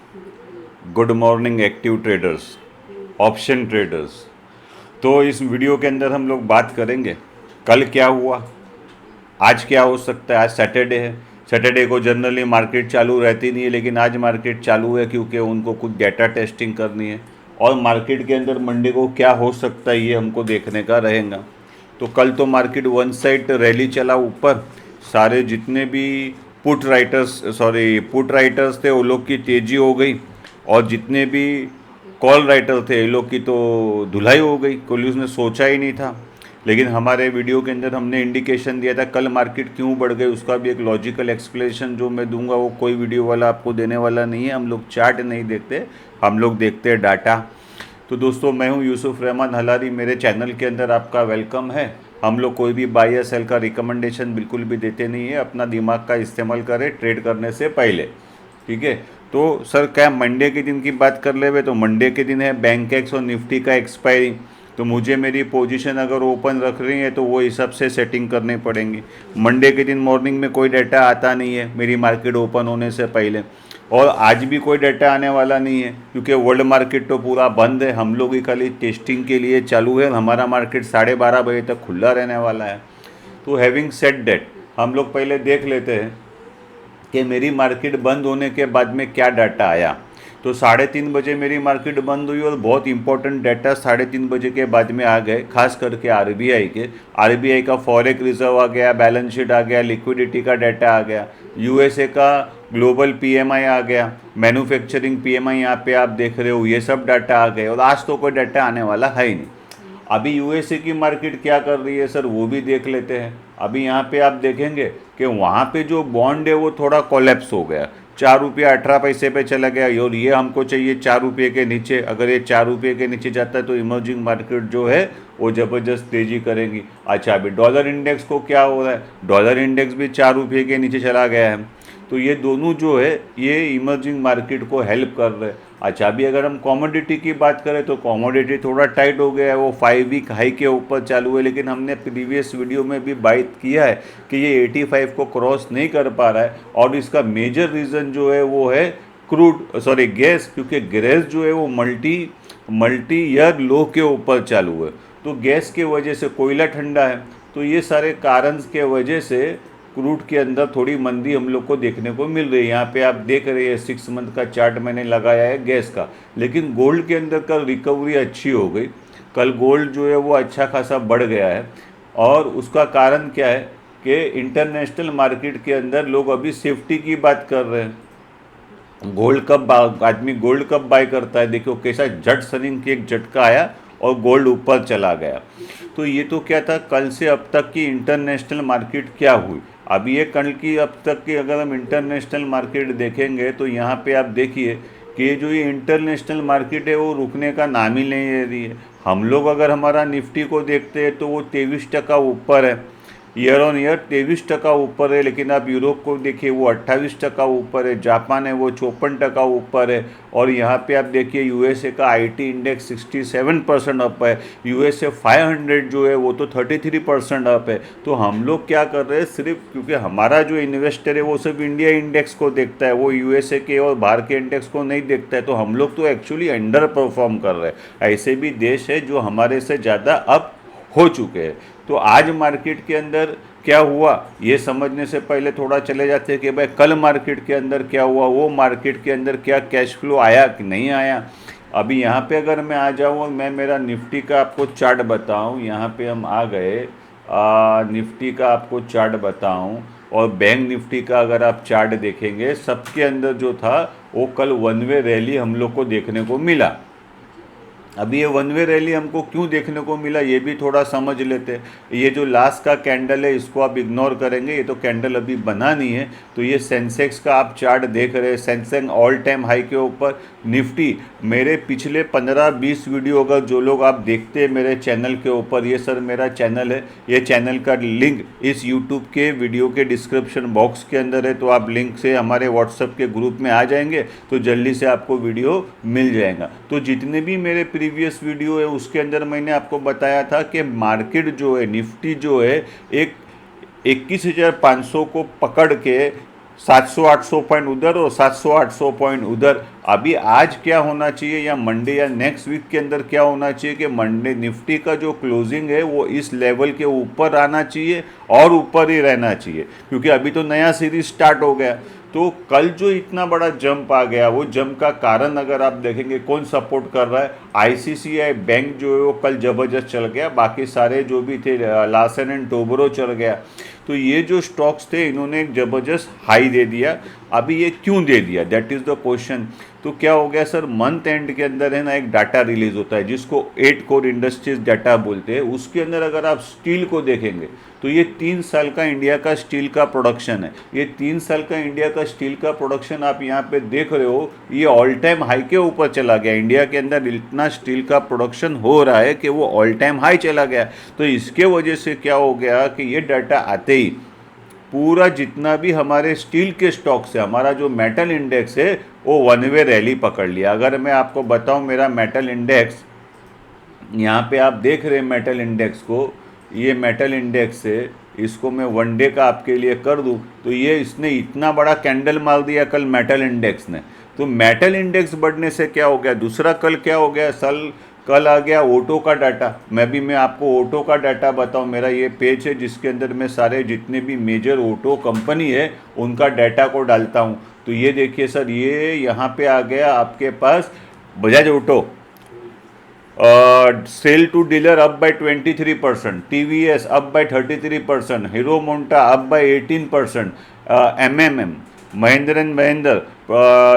Good morning active traders, option traders. तो इस video के अंदर हम लोग बात करेंगे कल क्या हुआ, आज क्या हो सकता है। आज सैटरडे है, सैटरडे को जनरली मार्केट चालू रहती नहीं है, लेकिन आज मार्केट चालू है क्योंकि उनको कुछ डेटा टेस्टिंग करनी है। और मार्केट के अंदर मंडे को क्या हो सकता है ये हमको देखने का रहेगा। तो कल तो मार्केट वन साइड रैली चला ऊपर, सारे जितने भी पुट राइटर्स थे वो लोग की तेज़ी हो गई, और जितने भी कॉल राइटर थे ये लोग की तो धुलाई हो गई। कोई उसने सोचा ही नहीं था। लेकिन हमारे वीडियो के अंदर हमने इंडिकेशन दिया था कल मार्केट क्यों बढ़ गई, उसका भी एक लॉजिकल एक्सप्लेनेशन जो मैं दूंगा वो कोई वीडियो वाला आपको देने वाला नहीं है। हम लोग चार्ट नहीं देखते, हम लोग देखते हैं डाटा। तो दोस्तों, मैं हूं यूसुफ रहमान हलारी, मेरे चैनल के अंदर आपका वेलकम है। हम लोग कोई भी बाय या सेल का रिकमेंडेशन बिल्कुल भी देते नहीं है, अपना दिमाग का इस्तेमाल करें ट्रेड करने से पहले, ठीक है। तो सर क्या मंडे के दिन की बात कर ले, तो मंडे के दिन है बैंक एक्स और निफ्टी का एक्सपायरी। तो मुझे मेरी पोजीशन अगर ओपन रख रही है तो वो हिसाब से सेटिंग करनी पड़ेंगी। मंडे के दिन मॉर्निंग में कोई डाटा आता नहीं है मेरी मार्केट ओपन होने से पहले, और आज भी कोई डाटा आने वाला नहीं है क्योंकि वर्ल्ड मार्केट तो पूरा बंद है। हम लोग ही खाली टेस्टिंग के लिए चालू है, हमारा मार्केट 12:30 बजे तक खुला रहने वाला है। तो हैविंग सेड दैट, हम लोग पहले देख लेते हैं कि मेरी मार्केट बंद होने के बाद में क्या डाटा आया। तो 3:30 बजे मेरी मार्केट बंद हुई और बहुत इंपॉर्टेंट डाटा 3:30 बजे के बाद में आ गए, खास करके आरबीआई का फॉरेक्स रिजर्व आ गया, बैलेंस शीट आ गया, लिक्विडिटी का डाटा आ गया, यूएसए का ग्लोबल पीएमआई आ गया, मैन्युफैक्चरिंग पीएमआई यहाँ पे आप देख रहे हो, ये सब डाटा आ गए। और आज तो कोई डाटा आने वाला है ही नहीं। अभी यूएसए की मार्केट क्या कर रही है सर, वो भी देख लेते हैं। अभी यहाँ पे आप देखेंगे कि वहाँ पे जो बॉन्ड है वो थोड़ा कोलैप्स हो गया, 4 रुपया 18 पैसे पे चला गया। और ये हमको चाहिए 4 रुपये के नीचे। अगर ये 4 रुपये के नीचे जाता है तो इमर्जिंग मार्केट जो है वो ज़बरदस्त तेज़ी करेगी। अच्छा, अभी डॉलर इंडेक्स को क्या हो रहा है, डॉलर इंडेक्स भी 4 रुपये के नीचे चला गया है। तो ये दोनों जो है ये इमर्जिंग मार्केट को हेल्प कर रहे हैं। अच्छा, अभी अगर हम कमोडिटी की बात करें तो कमोडिटी थोड़ा टाइट हो गया है, वो 5 वीक हाई के ऊपर चालू है। लेकिन हमने प्रीवियस वीडियो में भी बात किया है कि ये 85 को क्रॉस नहीं कर पा रहा है, और इसका मेजर रीज़न जो है वो है गैस, क्योंकि गैस जो है वो मल्टी ईयर लो के ऊपर चालू है। तो गैस के वजह से कोयला ठंडा है, तो ये सारे कारण के वजह से क्रूड के अंदर थोड़ी मंदी हम लोग को देखने को मिल रही है। यहाँ पे आप देख रहे हैं 6 मंथ का चार्ट मैंने लगाया है गैस का। लेकिन गोल्ड के अंदर कल रिकवरी अच्छी हो गई, कल गोल्ड जो है वो अच्छा खासा बढ़ गया है। और उसका कारण क्या है कि इंटरनेशनल मार्केट के अंदर लोग अभी सेफ्टी की बात कर रहे हैं। आदमी गोल्ड कब बाय करता है, देखो कैसा झट सनिंग की एक झटका आया और गोल्ड ऊपर चला गया। तो ये तो क्या था, कल से अब तक की इंटरनेशनल मार्केट क्या हुई। अभी ये कल की अब तक की अगर हम इंटरनेशनल मार्केट देखेंगे तो यहाँ पे आप देखिए कि जो ये इंटरनेशनल मार्केट है वो रुकने का नाम ही नहीं ले रही है। हम लोग अगर हमारा निफ्टी को देखते हैं तो वो 23% ऊपर है, ईयर ऑन ईयर 23% ऊपर है। लेकिन आप यूरोप को देखिए वो 28% ऊपर है, जापान है वो 54% ऊपर है। और यहाँ पे आप देखिए यूएसए का आईटी इंडेक्स 67% अप है, यूएसए 500 जो है वो तो 33% अप है। तो हम लोग क्या कर रहे हैं, सिर्फ क्योंकि हमारा जो इन्वेस्टर है वो सिर्फ इंडिया इंडेक्स को देखता है, वो यूएसए के और बाहर के इंडेक्स को नहीं देखता है, तो हम लोग तो एक्चुअली अंडर परफॉर्म कर रहे हैं। ऐसे भी देश है जो हमारे से ज़्यादा अप हो चुके हैं। तो आज मार्केट के अंदर क्या हुआ ये समझने से पहले थोड़ा चले जाते हैं कि भाई कल मार्केट के अंदर क्या हुआ, वो मार्केट के अंदर क्या कैश फ्लो आया कि नहीं आया। अभी यहाँ पे अगर मैं आ जाऊँ और मैं मेरा निफ्टी का आपको चार्ट बताऊँ, यहाँ पे हम आ गए, निफ्टी का आपको चार्ट बताऊँ और बैंक निफ्टी का अगर आप चार्ट देखेंगे, सबके अंदर जो था वो कल वन वे रैली हम लोग को देखने को मिला। अभी ये वन वे रैली हमको क्यों देखने को मिला ये भी थोड़ा समझ लेते हैं। ये जो लास्ट का कैंडल है इसको आप इग्नोर करेंगे, ये तो कैंडल अभी बना नहीं है। तो ये सेंसेक्स का आप चार्ट देख रहे हैं, सेंसेक्स ऑल टाइम हाई के ऊपर, निफ्टी मेरे पिछले 15-20 वीडियो अगर जो लोग आप देखते हैं मेरे चैनल के ऊपर, ये सर मेरा चैनल है, ये चैनल का लिंक इस यूट्यूब के वीडियो के डिस्क्रिप्शन बॉक्स के अंदर है। तो आप लिंक से हमारे व्हाट्सएप के ग्रुप में आ जाएंगे तो जल्दी से आपको वीडियो मिल जाएगा। तो जितने भी मेरे प्रीवियस वीडियो है उसके अंदर मैंने आपको बताया था कि मार्केट जो है निफ्टी जो है एक 21,500 को पकड़ के 700-800 पॉइंट उधर और 700-800 पॉइंट उधर। अभी आज क्या होना चाहिए या मंडे या नेक्स्ट वीक के अंदर क्या होना चाहिए कि मंडे निफ्टी का जो क्लोजिंग है वो इस लेवल के ऊपर आना चाहिए और ऊपर ही रहना चाहिए, क्योंकि अभी तो नया सीरीज स्टार्ट हो गया। तो कल जो इतना बड़ा जंप आ गया, वो जंप का कारण अगर आप देखेंगे कौन सपोर्ट कर रहा है, आईसीसीआई बैंक जो है वो कल ज़बरदस्त चल गया, बाकी सारे जो भी थे लार्सन एंड टोब्रो चल गया। तो ये जो स्टॉक्स थे इन्होंने एक ज़बरदस्त हाई दे दिया। अभी ये क्यों दे दिया, दैट इज़ द क्वेश्चन। तो क्या हो गया सर, मंथ एंड के अंदर है ना एक डाटा रिलीज होता है जिसको 8 कोर इंडस्ट्रीज डाटा बोलते हैं। उसके अंदर अगर आप स्टील को देखेंगे तो ये 3 साल का इंडिया का स्टील का प्रोडक्शन है। ये 3 साल का इंडिया का स्टील का प्रोडक्शन आप यहाँ पे देख रहे हो, ये ऑल टाइम हाई के ऊपर चला गया। इंडिया के अंदर इतना स्टील का प्रोडक्शन हो रहा है कि वो ऑल टाइम हाई चला गया। तो इसके वजह से क्या हो गया कि ये डाटा आते ही पूरा जितना भी हमारे स्टील के स्टॉक्स है, हमारा जो मेटल इंडेक्स है वो वन वे रैली पकड़ लिया। अगर मैं आपको बताऊं मेरा मेटल इंडेक्स, यहाँ पे आप देख रहे हैं मेटल इंडेक्स को, ये मेटल इंडेक्स है, इसको मैं वन डे का आपके लिए कर दूं तो ये इसने इतना बड़ा कैंडल मार दिया कल मेटल इंडेक्स ने। तो मेटल इंडेक्स बढ़ने से क्या हो गया, दूसरा कल क्या हो गया, कल आ गया ऑटो का डाटा। मैं आपको ऑटो का डाटा बताऊं, मेरा ये पेज है जिसके अंदर मैं सारे जितने भी मेजर ऑटो कंपनी है उनका डाटा को डालता हूं। तो ये देखिए सर, ये यहाँ पे आ गया आपके पास Bajaj auto, sale to dealer up by 23%, TVS up by 33%, Hero मोंटा up by 18%, M M M Mahindra and Mahindra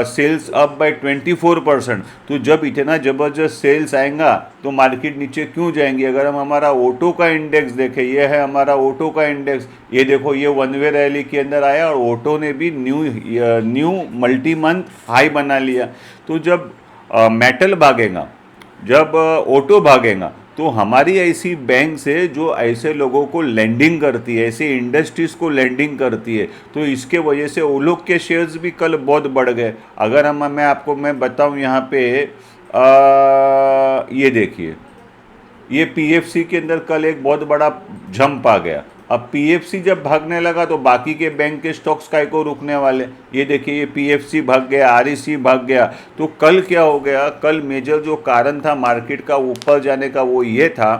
sales up by 24%। तो जब इतना ज़बरदस्त सेल्स आएगा तो मार्केट नीचे क्यों जाएंगी। अगर हम हमारा ऑटो का इंडेक्स देखें, ये है हमारा ऑटो का इंडेक्स, ये देखो ये वन वे रैली के अंदर आया और ऑटो ने भी न्यू मल्टी मंथ हाई बना लिया। तो जब मेटल भागेगा, जब ऑटो भागेगा, तो हमारी ऐसी बैंक से जो ऐसे लोगों को लेंडिंग करती है, ऐसे इंडस्ट्रीज़ को लेंडिंग करती है, तो इसके वजह से वो लोग के शेयर्स भी कल बहुत बढ़ गए। अगर मैं बताऊं यहाँ पे ये देखिए, ये पीएफसी के अंदर कल एक बहुत बड़ा जंप आ गया। अब पीएफसी जब भागने लगा तो बाकी के बैंक के स्टॉक्स काय को रुकने वाले। ये देखिए ये पीएफसी भाग गया, आरईसी भाग गया। तो कल क्या हो गया, कल मेजर जो कारण था मार्केट का ऊपर जाने का वो ये था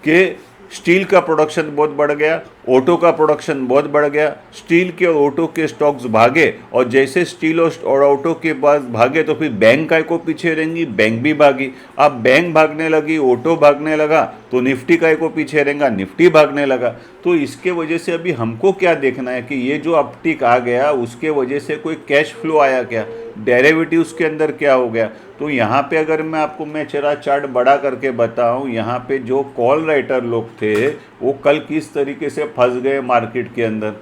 कि स्टील का प्रोडक्शन बहुत बढ़ गया, ऑटो का प्रोडक्शन बहुत बढ़ गया, स्टील के और ऑटो के स्टॉक्स भागे, और जैसे स्टील और ऑटो के पास भागे तो फिर बैंक काय को पीछे रहेंगी, बैंक भी भागी। अब बैंक भागने लगी, ऑटो भागने लगा, तो निफ्टी काय को पीछे रहेगा, निफ्टी भागने लगा। तो इसके वजह से अभी हमको क्या देखना है कि ये जो अपटिक आ गया उसके वजह से कोई कैश फ्लो आया क्या, डेरिवेटिव्स के अंदर क्या हो गया। तो यहाँ पे अगर मैं जरा चार्ट बड़ा करके बताऊँ, यहाँ पे जो कॉल राइटर लोग थे वो कल किस तरीके से फंस गए मार्केट के अंदर।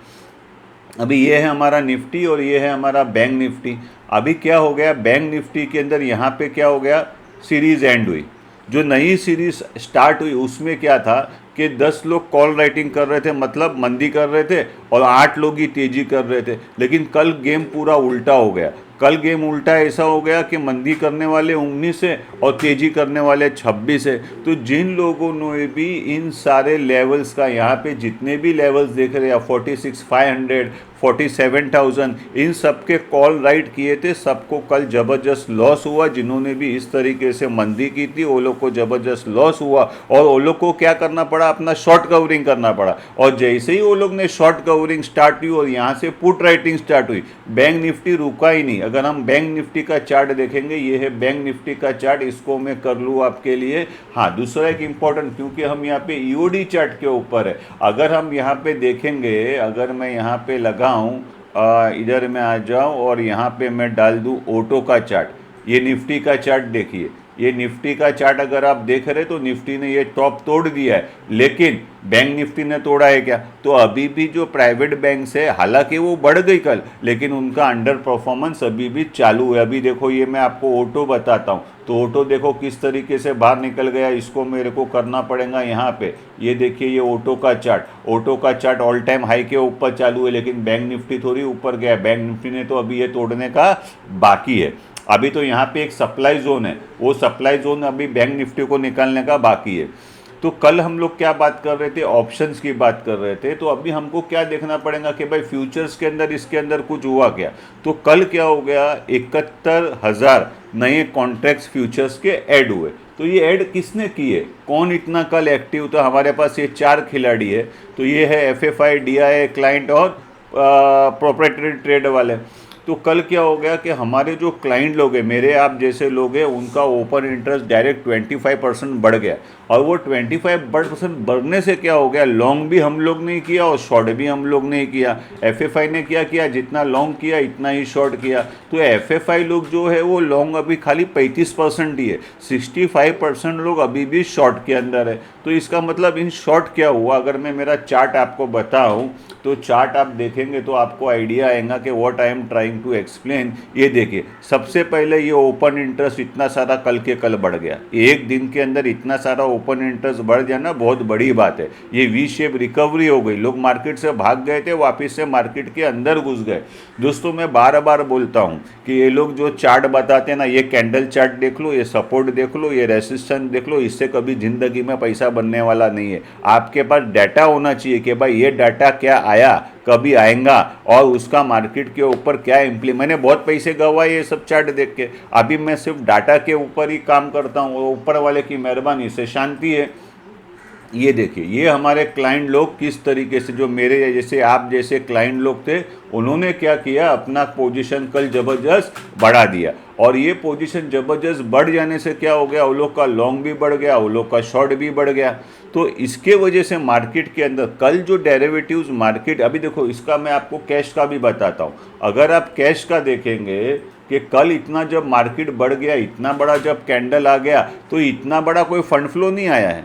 अभी ये है हमारा निफ्टी और ये है हमारा बैंक निफ्टी। अभी क्या हो गया, बैंक निफ्टी के अंदर यहाँ पे क्या हो गया, सीरीज एंड हुई। जो नई सीरीज स्टार्ट हुई उसमें क्या था कि 10 लोग कॉल राइटिंग कर रहे थे, मतलब मंदी कर रहे थे, और 8 लोग ही तेजी कर रहे थे। लेकिन कल गेम पूरा उल्टा हो गया। कल गेम उल्टा ऐसा हो गया कि मंदी करने वाले 19 है और तेजी करने वाले 26 है। तो जिन लोगों ने भी इन सारे लेवल्स का, यहाँ पे जितने भी लेवल्स देख रहे हैं, 46,500, 47,000, इन सब के कॉल राइट किए थे, सबको कल ज़बरदस्त लॉस हुआ। जिन्होंने भी इस तरीके से मंदी की थी वो लोग को ज़बरदस्त लॉस हुआ, और वो लोग को क्या करना पड़ा, अपना शॉर्ट कवरिंग करना पड़ा। और जैसे ही वो लोग ने शॉर्ट कवरिंग स्टार्ट हुई और यहाँ से पुट राइटिंग स्टार्ट हुई, बैंक निफ्टी रुका ही नहीं। अगर हम बैंक निफ्टी का चार्ट देखेंगे, ये है बैंक निफ्टी का चार्ट, इसको मैं कर लूँ आपके लिए। हाँ, दूसरा एक इम्पॉर्टेंट, क्योंकि हम यहाँ पे ईओडी चार्ट के ऊपर है, अगर हम यहाँ पे देखेंगे, अगर मैं यहाँ पे लगाऊँ, इधर मैं आ जाऊँ और यहाँ पे मैं डाल दूँ ऑटो का चार्ट, ये निफ्टी का चार्ट देखिए, ये निफ्टी का चार्ट अगर आप देख रहे तो निफ्टी ने ये टॉप तोड़ दिया है, लेकिन बैंक निफ्टी ने तोड़ा है क्या। तो अभी भी जो प्राइवेट बैंक्स है, हालांकि वो बढ़ गई कल, लेकिन उनका अंडर परफॉर्मेंस अभी भी चालू है। अभी देखो ये मैं आपको ऑटो बताता हूँ, तो ऑटो देखो किस तरीके से बाहर निकल गया, इसको मेरे को करना पड़ेगा यहाँ पे। ये देखिए ये ऑटो का चार्ट ऑल टाइम हाई के ऊपर चालू है, लेकिन बैंक निफ्टी थोड़ी ऊपर गया। बैंक निफ्टी ने तो अभी ये तोड़ने का बाकी है। अभी तो यहाँ पे एक सप्लाई जोन है, वो सप्लाई जोन अभी बैंक निफ्टी को निकालने का बाकी है। तो कल हम लोग क्या बात कर रहे थे, ऑप्शंस की बात कर रहे थे। तो अभी हमको क्या देखना पड़ेगा कि भाई फ्यूचर्स के अंदर इसके अंदर कुछ हुआ क्या। तो कल क्या हो गया, 71,000 नए कॉन्ट्रैक्ट्स फ्यूचर्स के ऐड हुए। तो ये ऐड किसने किए, कौन इतना कल एक्टिव था। हमारे पास ये 4 खिलाड़ी है। तो ये है एफएफआई, डीआईए, क्लाइंट और प्रोप्राइटरी ट्रेड वाले। तो कल क्या हो गया कि हमारे जो क्लाइंट लोग हैं, मेरे आप जैसे लोग हैं, उनका ओपन इंटरेस्ट डायरेक्ट 25% बढ़ गया। और वो 25% बढ़ने से क्या हो गया, लॉन्ग भी हम लोग नहीं किया और शॉर्ट भी हम लोग नहीं किया। एफएफआई ने क्या किया, जितना लॉन्ग किया इतना ही शॉर्ट किया। तो एफएफआई लोग जो है वो लॉन्ग अभी खाली 35% ही है, 65% लोग अभी भी शॉर्ट के अंदर है। तो इसका मतलब इन शॉर्ट क्या हुआ, अगर मैं मेरा चार्ट आपको बताऊं तो चार्ट आप देखेंगे तो आपको आइडिया आएगा कि what I am trying to explain. ये देखिए, सबसे पहले ये ओपन इंटरेस्ट इतना सारा कल के कल बढ़ गया। एक दिन के अंदर इतना सारा ओपन इंटरेस्ट बढ़ जाना बहुत बड़ी बात है। ये वी शेप रिकवरी हो गई, लोग मार्केट से भाग गए थे, वापस से मार्केट के अंदर घुस गए। दोस्तों मैं बार बार बोलता हूँ कि ये लोग जो चार्ट बताते हैं ना, ये कैंडल चार्ट देख लो, ये सपोर्ट देख लो, ये रेसिस्टेंस देख लो, इससे कभी ज़िंदगी में पैसा बनने वाला नहीं है। आपके पास डाटा होना चाहिए कि भाई ये डाटा क्या आया, कभी आएगा और उसका मार्केट के ऊपर क्या मैंने बहुत पैसे गंवाए ये सब चार्ट देख के। अभी मैं सिर्फ डाटा के ऊपर ही काम करता हूँ, ऊपर वाले की मेहरबानी से शांति है। ये देखिए, ये हमारे क्लाइंट लोग किस तरीके से, जो मेरे जैसे आप जैसे क्लाइंट लोग थे, उन्होंने क्या किया, अपना पोजीशन कल ज़बरदस्त बढ़ा दिया। और ये पोजीशन ज़बरदस्त बढ़ जाने से क्या हो गया, वो लोग का लॉन्ग भी बढ़ गया, वो लोग का शॉर्ट भी बढ़ गया। तो इसके वजह से मार्केट के अंदर कल जो डेरिवेटिव्स मार्केट, अभी देखो इसका मैं आपको कैश का भी बताता हूँ। अगर आप कैश का देखेंगे कि कल इतना जब मार्केट बढ़ गया, इतना बड़ा जब कैंडल आ गया, तो इतना बड़ा कोई फंड फ्लो नहीं आया है,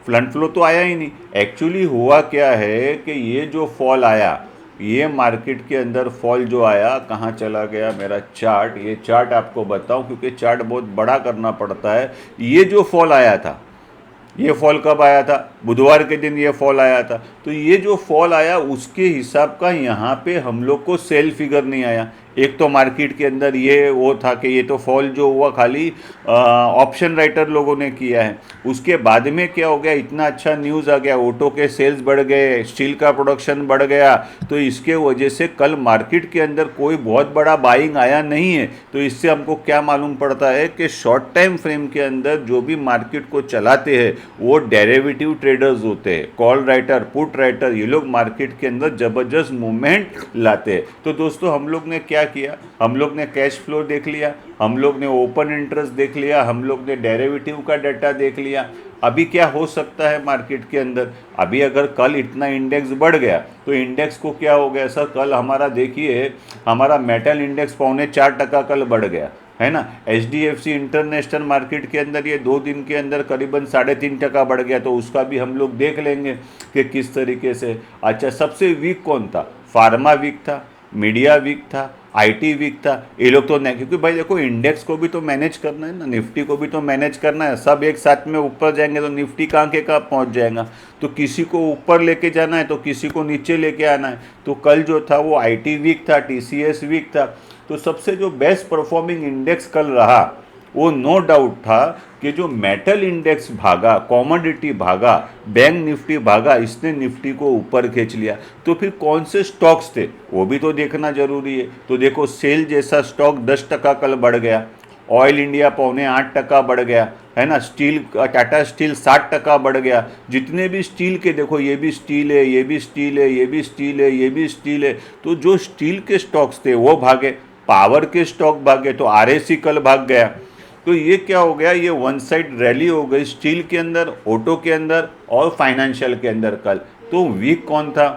फंड फ्लो तो आया ही नहीं। एक्चुअली हुआ क्या है कि ये जो फॉल आया, ये मार्केट के अंदर फॉल जो आया, कहाँ चला गया मेरा चार्ट, ये चार्ट आपको बताऊं क्योंकि चार्ट बहुत बड़ा करना पड़ता है। ये जो फॉल आया था, ये फॉल कब आया था, बुधवार के दिन ये फॉल आया था। तो ये जो फॉल आया उसके हिसाब का यहाँ पे हम लोग को सेल फिगर नहीं आया। एक तो मार्केट के अंदर ये वो था कि ये तो फॉल जो हुआ खाली ऑप्शन राइटर लोगों ने किया है। उसके बाद में क्या हो गया, इतना अच्छा न्यूज़ आ गया, ऑटो के सेल्स बढ़ गए, स्टील का प्रोडक्शन बढ़ गया। तो इसके वजह से कल मार्केट के अंदर कोई बहुत बड़ा बाइंग आया नहीं है। तो इससे हमको क्या मालूम पड़ता है कि शॉर्ट टाइम फ्रेम के अंदर जो भी मार्केट को चलाते हैं वो डेरिवेटिव ट्रेडर्स होते हैं, कॉल राइटर, पुट राइटर, ये लोग मार्केट के अंदर ज़बरदस्त मूवमेंट लाते हैं। तो दोस्तों हम लोग ने क्या किया, हम लोग ने कैश फ्लो देख लिया, हम लोग ने ओपन इंटरेस्ट देख लिया, हम लोग ने डेरिवेटिव का डाटा देख लिया। अभी क्या हो सकता है मार्केट के अंदर, अभी अगर कल इतना इंडेक्स बढ़ गया तो इंडेक्स को क्या हो गया सर, कल हमारा देखिए, हमारा मेटल इंडेक्स 4.25% कल बढ़ गया है ना। HDFC इंटरनेशनल मार्केट के अंदर ये 2 दिन के अंदर करीबन 3.5% बढ़ गया। तो उसका भी हम लोग देख लेंगे कि किस तरीके से। अच्छा, सबसे वीक कौन था, फार्मा वीक था, मीडिया वीक था, IT वीक था, ये लोग तो नहीं। क्योंकि भाई देखो, इंडेक्स को भी तो मैनेज करना है ना, निफ्टी को भी तो मैनेज करना है। सब एक साथ में ऊपर जाएंगे तो निफ्टी कहाँ के कहाँ पहुँच जाएगा। तो किसी को ऊपर लेके जाना है तो किसी को नीचे लेके आना है। तो कल जो था वो IT वीक था, TCS वीक था। तो सबसे जो बेस्ट परफॉर्मिंग इंडेक्स कल रहा वो नो डाउट था कि जो मेटल इंडेक्स भागा, कॉमोडिटी भागा, बैंक निफ्टी भागा, इसने निफ्टी को ऊपर खींच लिया। तो फिर कौन से स्टॉक्स थे वो भी तो देखना जरूरी है। तो देखो, सेल जैसा स्टॉक 10% कल बढ़ गया, ऑयल इंडिया 7.25% बढ़ गया है ना, स्टील, टाटा स्टील 60% बढ़ गया। जितने भी स्टील के देखो, ये भी स्टील है, ये भी स्टील है, ये भी स्टील है, ये भी स्टील है। तो जो स्टील के स्टॉक्स थे वो भागे, पावर के स्टॉक भागे, तो RSC कल भाग गया। तो ये क्या हो गया, ये वन साइड रैली हो गई स्टील के अंदर, ऑटो के अंदर और फाइनेंशियल के अंदर कल। तो वीक कौन था,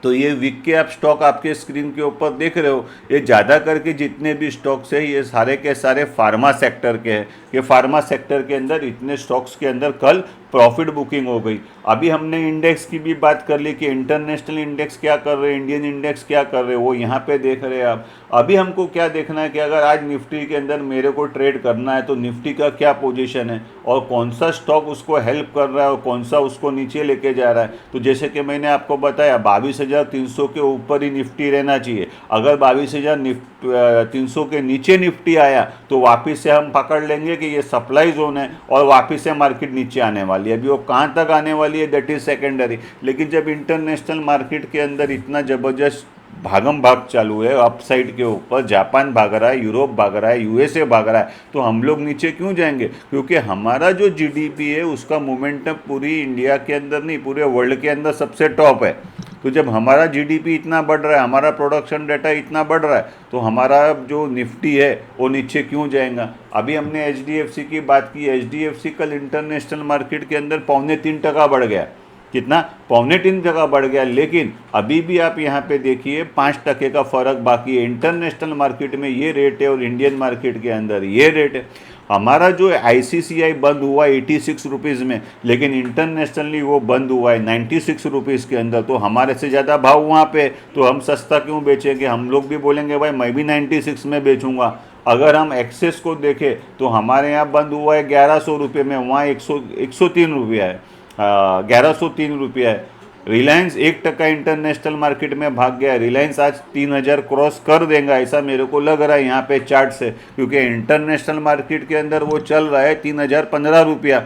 तो ये वीक के आप स्टॉक आपके स्क्रीन के ऊपर देख रहे हो। ये ज़्यादा करके जितने भी स्टॉक्स है ये सारे के सारे फार्मा सेक्टर के हैं। ये फार्मा सेक्टर के अंदर इतने स्टॉक्स के अंदर कल प्रॉफिट बुकिंग हो गई। अभी हमने इंडेक्स की भी बात कर ली कि इंटरनेशनल इंडेक्स क्या कर रहे हैं, इंडियन इंडेक्स क्या कर रहे हैं, वो यहाँ पे देख रहे हैं आप। अभी हमको क्या देखना है कि अगर आज निफ्टी के अंदर मेरे को ट्रेड करना है तो निफ्टी का क्या पोजीशन है और कौन सा स्टॉक उसको हेल्प कर रहा है और कौन सा उसको नीचे लेके जा रहा है। तो जैसे कि मैंने आपको बताया 22,300 के ऊपर ही निफ्टी रहना चाहिए। अगर 22,300 के नीचे निफ्टी आया तो वापस से हम पकड़ लेंगे कि ये सप्लाई जोन है और वापस से मार्केट नीचे आने वाली वाली है। अभी वो कहाँ तक आने वाली है दैट इज़ सेकेंडरी। लेकिन जब इंटरनेशनल मार्केट के अंदर इतना ज़बरदस्त भागम भाग चालू है अपसाइड के ऊपर, जापान भाग रहा है, यूरोप भाग रहा है, यूएसए भाग रहा है, तो हम लोग नीचे क्यों जाएंगे? क्योंकि हमारा जो जीडीपी है उसका मोमेंटम पूरी इंडिया के अंदर नहीं, पूरे वर्ल्ड के अंदर सबसे टॉप है। तो जब हमारा जीडीपी इतना बढ़ रहा है, हमारा प्रोडक्शन डाटा इतना बढ़ रहा है, तो हमारा जो निफ्टी है वो नीचे क्यों जाएगा? अभी हमने एचडीएफसी की बात की, एचडीएफसी कल इंटरनेशनल मार्केट के अंदर 3.25% बढ़ गया। कितना? 3.25% बढ़ गया। लेकिन अभी भी आप यहाँ पे देखिए 5% का फ़र्क बाकी है। इंटरनेशनल मार्केट में ये रेट है और इंडियन मार्केट के अंदर ये रेट है। हमारा जो आईसीसीआई बंद हुआ 86 रुपीज़ में, लेकिन इंटरनेशनली वो बंद हुआ है 96 रुपीज़ के अंदर। तो हमारे से ज़्यादा भाव वहाँ पे, तो हम सस्ता क्यों बेचेंगे? हम लोग भी बोलेंगे भाई मैं भी 96 में बेचूंगा। अगर हम एक्सेस को देखें तो हमारे यहाँ बंद हुआ है 1100 रुपये में, वहाँ 103 रुपया है, 1103 रुपया है। रिलायंस 1% इंटरनेशनल मार्केट में भाग गया है। रिलायंस आज 3000 क्रॉस कर देगा ऐसा मेरे को लग रहा है यहाँ पे चार्ट से, क्योंकि इंटरनेशनल मार्केट के अंदर वो चल रहा है 3015 रुपया।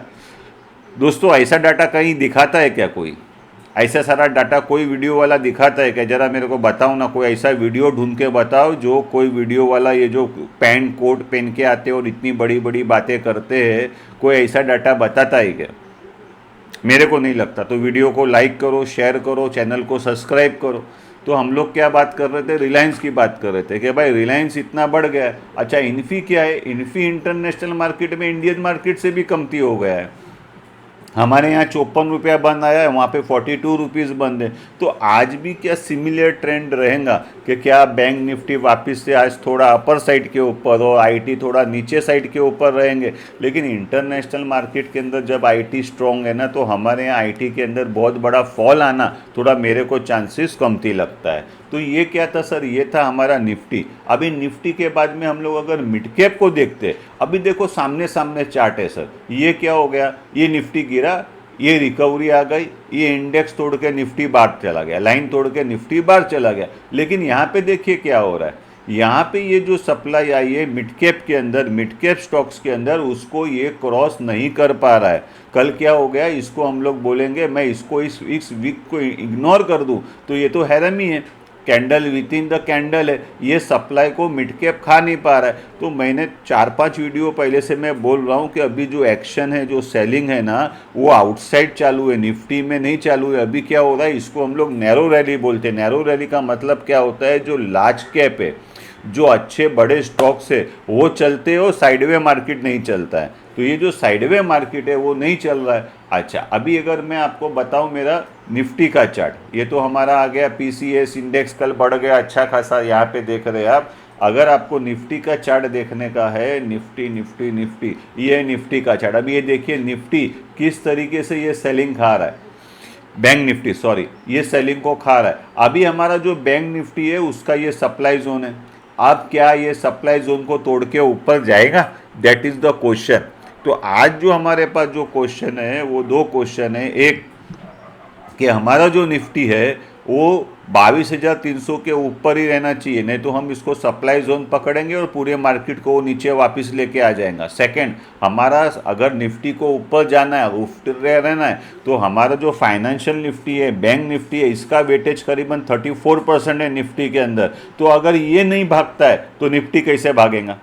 दोस्तों ऐसा डाटा कहीं दिखाता है क्या? कोई ऐसा सारा डाटा कोई वीडियो वाला दिखाता है क्या? ज़रा मेरे को बताओ ना, कोई ऐसा वीडियो ढूंढ के बताओ जो कोई वीडियो वाला ये जो पैंट कोट पहन के आते और इतनी बड़ी बड़ी बातें करते हैं, कोई ऐसा डाटा बताता है क्या? मेरे को नहीं लगता। तो वीडियो को लाइक करो, शेयर करो, चैनल को सब्सक्राइब करो। तो हम लोग क्या बात कर रहे थे? रिलायंस की बात कर रहे थे कि भाई रिलायंस इतना बढ़ गया है। अच्छा, इन्फी क्या है? इन्फी इंटरनेशनल मार्केट में इंडियन मार्केट से भी कमती हो गया है। हमारे यहाँ 54 रुपया बंद आया है, वहाँ पे 42 रुपीज़ बंद है। तो आज भी क्या सिमिलर ट्रेंड रहेगा कि क्या बैंक निफ्टी वापस से आज थोड़ा अपर साइड के ऊपर और आईटी थोड़ा नीचे साइड के ऊपर रहेंगे? लेकिन इंटरनेशनल मार्केट के अंदर जब आईटी स्ट्रॉन्ग है ना, तो हमारे यहाँ आईटी के अंदर बहुत बड़ा फॉल आना थोड़ा मेरे को चांसेस कमती लगता है। तो ये क्या था सर? ये था हमारा निफ्टी। अभी निफ्टी के बाद में हम लोग अगर मिड कैप को देखते, अभी देखो सामने सामने चार्ट है सर। ये क्या हो गया? ये निफ्टी गिरा, ये रिकवरी आ गई, ये इंडेक्स तोड़ के निफ्टी बाहर चला गया, लाइन तोड़ के निफ्टी बाहर चला गया। लेकिन यहाँ पे देखिए क्या हो रहा है, यहाँ पे ये जो सप्लाई आई है मिड कैप के अंदर, मिड कैप स्टॉक्स के अंदर, उसको ये क्रॉस नहीं कर पा रहा है। कल क्या हो गया? इसको हम लोग बोलेंगे, मैं इसको इस वीक को इग्नोर कर दूँ तो ये तो हैरान ही है। Candle with in the candle है, ये सप्लाई को मिड कैप खा नहीं पा रहा है। तो मैंने 4-5 वीडियो पहले से मैं बोल रहा हूँ कि अभी जो एक्शन है, जो सेलिंग है ना, वो आउटसाइड चालू है, निफ्टी में नहीं चालू है। अभी क्या हो रहा है? इसको हम लोग नैरो रैली बोलते हैं। नैरो रैली का मतलब क्या होता है? जो लार्ज कैप है, जो अच्छे बड़े स्टॉक्स है, वो चलते हो, साइडवे मार्केट नहीं चलता है। तो ये जो साइडवे मार्केट है वो नहीं चल रहा है। अच्छा, अभी अगर मैं आपको बताऊं मेरा निफ्टी का चार्ट, ये तो हमारा आ गया पीसीएस इंडेक्स कल बढ़ गया अच्छा खासा, यहाँ पे देख रहे हैं आप। अगर आपको निफ्टी का चार्ट देखने का है, निफ्टी निफ्टी निफ्टी, ये है निफ्टी का चार्ट। अभी ये देखिए निफ्टी किस तरीके से ये सेलिंग खा रहा है, बैंक निफ्टी सॉरी, ये सेलिंग को खा रहा है। अभी हमारा जो बैंक निफ्टी है उसका ये सप्लाई जोन है। अब क्या ये सप्लाई जोन को तोड़ के ऊपर जाएगा? That is the question. तो आज जो हमारे पास जो क्वेश्चन है वो 2 क्वेश्चन है। एक कि हमारा जो निफ्टी है वो 22,300 के ऊपर ही रहना चाहिए, नहीं तो हम इसको सप्लाई जोन पकड़ेंगे और पूरे मार्केट को नीचे वापस लेके आ जाएगा। सेकंड, हमारा अगर निफ्टी को ऊपर जाना है, ऊपर रहना है, तो हमारा जो फाइनेंशियल निफ्टी है, बैंक निफ्टी है, इसका वेटेज करीबन 34% है निफ्टी के अंदर। तो अगर ये नहीं भागता है तो निफ्टी कैसे भागेगा?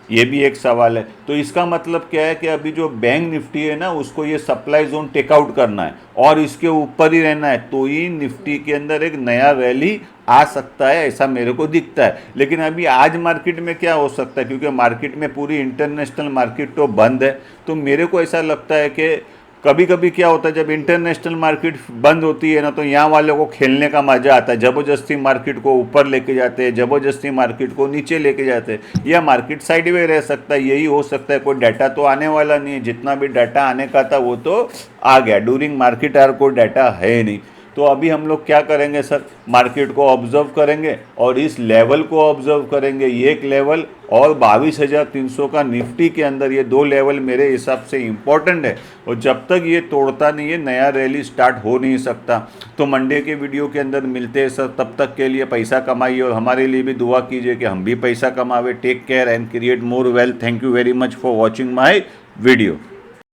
ये भी एक सवाल है। तो इसका मतलब क्या है कि अभी जो बैंक निफ्टी है ना, उसको ये सप्लाई जोन टेकआउट करना है और इसके ऊपर ही रहना है, तो ही निफ्टी के अंदर एक नया रैली आ सकता है, ऐसा मेरे को दिखता है। लेकिन अभी आज मार्केट में क्या हो सकता है, क्योंकि मार्केट में पूरी इंटरनेशनल मार्केट तो बंद है। तो मेरे को ऐसा लगता है कि कभी कभी क्या होता है, जब इंटरनेशनल मार्केट बंद होती है ना, तो यहाँ वालों को खेलने का मजा आता है। ज़बरदस्ती मार्केट को ऊपर लेके जाते हैं, ज़बरदस्ती मार्केट को नीचे लेके जाते हैं, या मार्केट साइड में रह सकता है, यही हो सकता है। कोई डाटा तो आने वाला नहीं है, जितना भी डाटा आने का था वो तो आ गया। ड्यूरिंग मार्केट आवर कोई डाटा है नहीं। तो अभी हम लोग क्या करेंगे सर? मार्केट को ऑब्जर्व करेंगे और इस लेवल को ऑब्जर्व करेंगे। ये एक लेवल और 22,300 का निफ्टी के अंदर, ये 2 लेवल मेरे हिसाब से इम्पोर्टेंट है। और जब तक ये तोड़ता नहीं है, नया रैली स्टार्ट हो नहीं सकता। तो मंडे के वीडियो के अंदर मिलते हैं सर। तब तक के लिए पैसा कमाइए और हमारे लिए भी दुआ कीजिए कि हम भी पैसा कमावे। Take care and create more wealth. Thank you very much for watching my video.